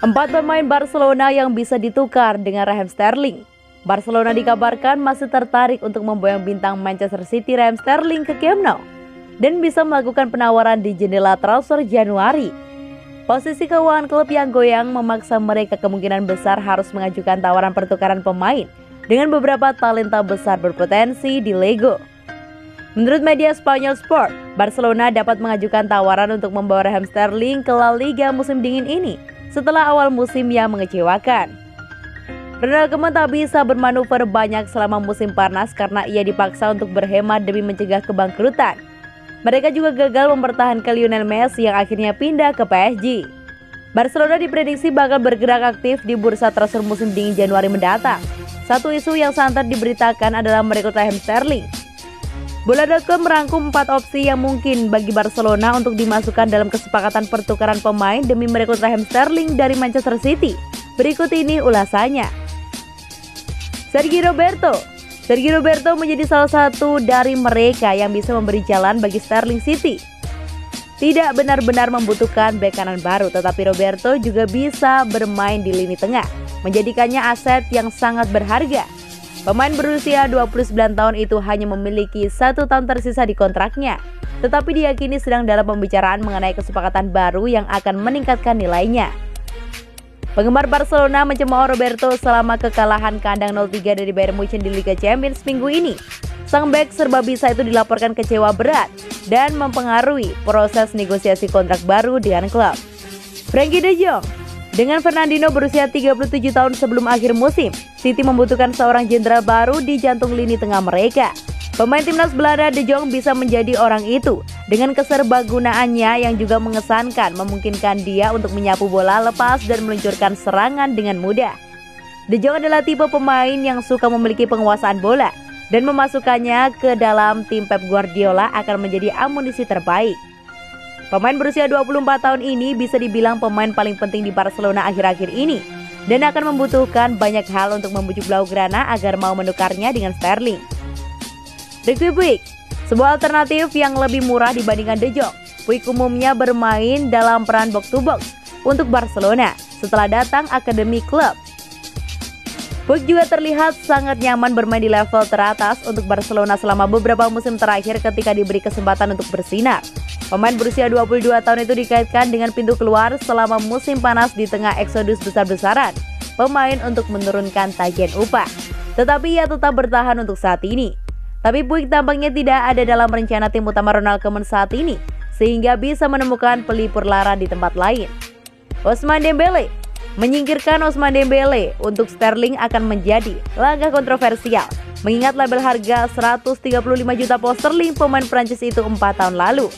Empat pemain Barcelona yang bisa ditukar dengan Raheem Sterling. Barcelona dikabarkan masih tertarik untuk memboyong bintang Manchester City Raheem Sterling ke Camp Nou dan bisa melakukan penawaran di jendela transfer Januari. Posisi keuangan klub yang goyang memaksa mereka kemungkinan besar harus mengajukan tawaran pertukaran pemain dengan beberapa talenta besar berpotensi di Lego. Menurut media Spanyol Sport, Barcelona dapat mengajukan tawaran untuk membawa Raheem Sterling ke La Liga musim dingin ini setelah awal musim yang mengecewakan. Ronald Koeman tak bisa bermanuver banyak selama musim panas karena ia dipaksa untuk berhemat demi mencegah kebangkrutan. Mereka juga gagal mempertahankan Lionel Messi yang akhirnya pindah ke PSG. Barcelona diprediksi bakal bergerak aktif di bursa transfer musim dingin Januari mendatang. Satu isu yang santer diberitakan adalah merekrut Raheem Sterling. Bola.com merangkum 4 opsi yang mungkin bagi Barcelona untuk dimasukkan dalam kesepakatan pertukaran pemain demi merekrut Raheem Sterling dari Manchester City. Berikut ini ulasannya. Sergio Roberto menjadi salah satu dari mereka yang bisa memberi jalan bagi Sterling City. Tidak benar-benar membutuhkan bek kanan baru, tetapi Roberto juga bisa bermain di lini tengah, menjadikannya aset yang sangat berharga. Pemain berusia 29 tahun itu hanya memiliki 1 tahun tersisa di kontraknya, tetapi diyakini sedang dalam pembicaraan mengenai kesepakatan baru yang akan meningkatkan nilainya. Penggemar Barcelona mencemooh Roberto selama kekalahan kandang 0-3 dari Bayern Munchen di Liga Champions minggu ini. Sang bek serba bisa itu dilaporkan kecewa berat dan mempengaruhi proses negosiasi kontrak baru dengan klub. Frenkie de Jong. Dengan Fernandinho berusia 37 tahun sebelum akhir musim, City membutuhkan seorang jenderal baru di jantung lini tengah mereka. Pemain timnas Belanda De Jong bisa menjadi orang itu dengan keserbagunaannya yang juga mengesankan, memungkinkan dia untuk menyapu bola lepas dan meluncurkan serangan dengan mudah. De Jong adalah tipe pemain yang suka memiliki penguasaan bola dan memasukkannya ke dalam tim Pep Guardiola akan menjadi amunisi terbaik. Pemain berusia 24 tahun ini bisa dibilang pemain paling penting di Barcelona akhir-akhir ini dan akan membutuhkan banyak hal untuk membujuk Blaugrana agar mau menukarnya dengan Sterling. Ricky Puig, sebuah alternatif yang lebih murah dibandingkan De Jong. Puig umumnya bermain dalam peran box to box untuk Barcelona setelah datang akademi klub. Puig juga terlihat sangat nyaman bermain di level teratas untuk Barcelona selama beberapa musim terakhir ketika diberi kesempatan untuk bersinar. Pemain berusia 22 tahun itu dikaitkan dengan pintu keluar selama musim panas di tengah eksodus besar-besaran pemain untuk menurunkan tagihan upah. Tetapi ia tetap bertahan untuk saat ini. Tapi Puig tampaknya tidak ada dalam rencana tim utama Ronald Koeman saat ini, sehingga bisa menemukan pelipur lara di tempat lain. Ousmane Dembélé. Menyingkirkan Ousmane Dembélé untuk Sterling akan menjadi langkah kontroversial, mengingat label harga 135 juta pound sterling pemain Prancis itu 4 tahun lalu.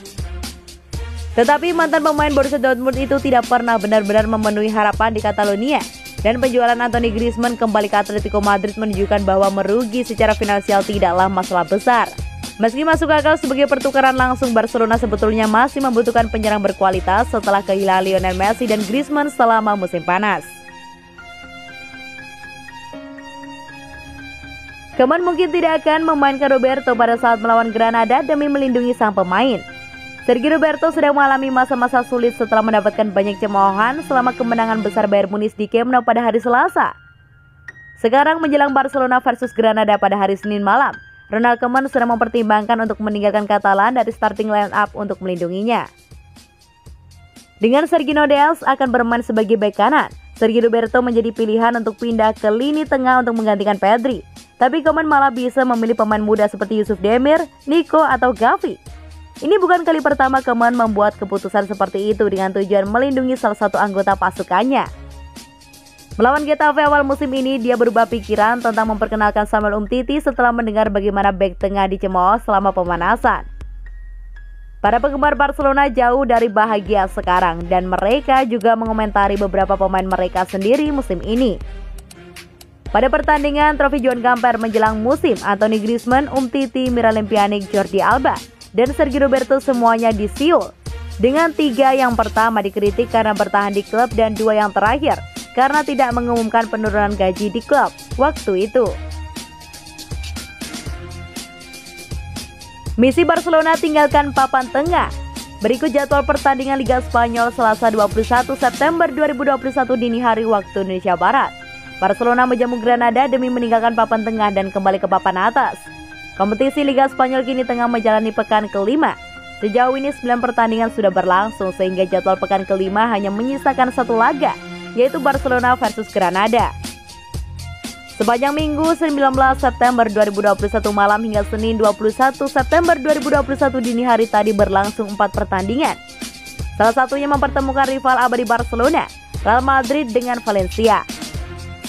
Tetapi mantan pemain Borussia Dortmund itu tidak pernah benar-benar memenuhi harapan di Catalonia, dan penjualan Anthony Griezmann kembali ke Atletico Madrid menunjukkan bahwa merugi secara finansial tidaklah masalah besar. Meski masuk akal sebagai pertukaran langsung, Barcelona sebetulnya masih membutuhkan penyerang berkualitas setelah kehilangan Lionel Messi dan Griezmann selama musim panas. Koeman mungkin tidak akan memainkan Roberto pada saat melawan Granada demi melindungi sang pemain. Sergio Roberto sedang mengalami masa-masa sulit setelah mendapatkan banyak cemoohan selama kemenangan besar Bayern Munich di Camp Nou pada hari Selasa. Sekarang menjelang Barcelona versus Granada pada hari Senin malam, Ronald Koeman sedang mempertimbangkan untuk meninggalkan Catalan dari starting line-up untuk melindunginya. Dengan Sergio Dest akan bermain sebagai bek kanan, Sergio Roberto menjadi pilihan untuk pindah ke lini tengah untuk menggantikan Pedri. Tapi Koeman malah bisa memilih pemain muda seperti Yusuf Demir, Nico, atau Gavi. Ini bukan kali pertama Koeman membuat keputusan seperti itu dengan tujuan melindungi salah satu anggota pasukannya. Melawan Getafe awal musim ini, dia berubah pikiran tentang memperkenalkan Samuel Umtiti setelah mendengar bagaimana bek tengah dicemooh selama pemanasan. Para penggemar Barcelona jauh dari bahagia sekarang dan mereka juga mengomentari beberapa pemain mereka sendiri musim ini. Pada pertandingan trofi Joan Gamper menjelang musim, Anthony Griezmann, Umtiti, Miralem Pjanic, Jordi Alba, dan Sergio Roberto semuanya disiul. Dengan 3 yang pertama dikritik karena bertahan di klub dan 2 yang terakhir karena tidak mengumumkan penurunan gaji di klub waktu itu. Misi Barcelona tinggalkan papan tengah. Berikut jadwal pertandingan Liga Spanyol Selasa 21 September 2021 dini hari waktu Indonesia Barat. Barcelona menjamu Granada demi meninggalkan papan tengah dan kembali ke papan atas. Kompetisi Liga Spanyol kini tengah menjalani pekan kelima. Sejauh ini 9 pertandingan sudah berlangsung sehingga jadwal pekan kelima hanya menyisakan satu laga, yaitu Barcelona versus Granada. Sepanjang Minggu 19 September 2021 malam hingga Senin 21 September 2021 dini hari tadi berlangsung 4 pertandingan. Salah satunya mempertemukan rival abadi Barcelona, Real Madrid dengan Valencia.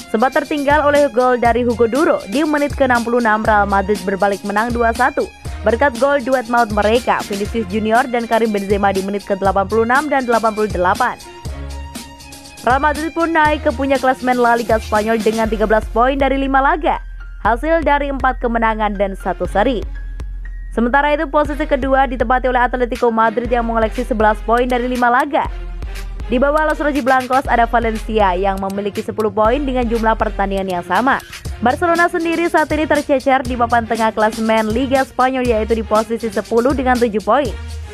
Sempat tertinggal oleh gol dari Hugo Duro di menit ke-66, Real Madrid berbalik menang 2-1 berkat gol duet maut mereka, Vinicius Junior dan Karim Benzema di menit ke-86 dan 88. Real Madrid pun naik ke puncak klasemen La Liga Spanyol dengan 13 poin dari 5 laga, hasil dari 4 kemenangan dan 1 seri. Sementara itu posisi kedua ditempati oleh Atletico Madrid yang mengoleksi 11 poin dari 5 laga. Di bawah Los Rojiblancos ada Valencia yang memiliki 10 poin dengan jumlah pertandingan yang sama. Barcelona sendiri saat ini tercecer di papan tengah klasemen Liga Spanyol yaitu di posisi 10 dengan 7 poin.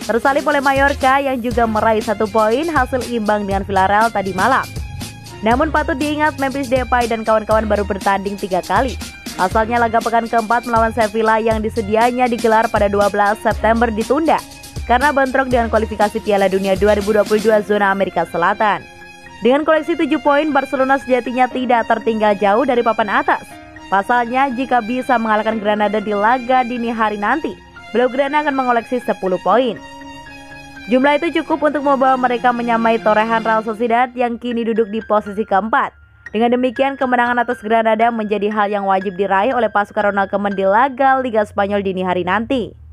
Tersalip oleh Mallorca yang juga meraih 1 poin hasil imbang dengan Villarreal tadi malam. Namun patut diingat Memphis Depay dan kawan-kawan baru bertanding 3 kali. Asalnya laga pekan keempat melawan Sevilla yang disedianya digelar pada 12 September ditunda karena bentrok dengan kualifikasi Piala Dunia 2022 zona Amerika Selatan. Dengan koleksi 7 poin, Barcelona sejatinya tidak tertinggal jauh dari papan atas. Pasalnya jika bisa mengalahkan Granada di laga dini hari nanti, Blaugrana akan mengoleksi 10 poin. Jumlah itu cukup untuk membawa mereka menyamai torehan Real Sociedad yang kini duduk di posisi keempat. Dengan demikian, kemenangan atas Granada menjadi hal yang wajib diraih oleh pasukan Ronald Koeman di laga Liga Spanyol dini hari nanti.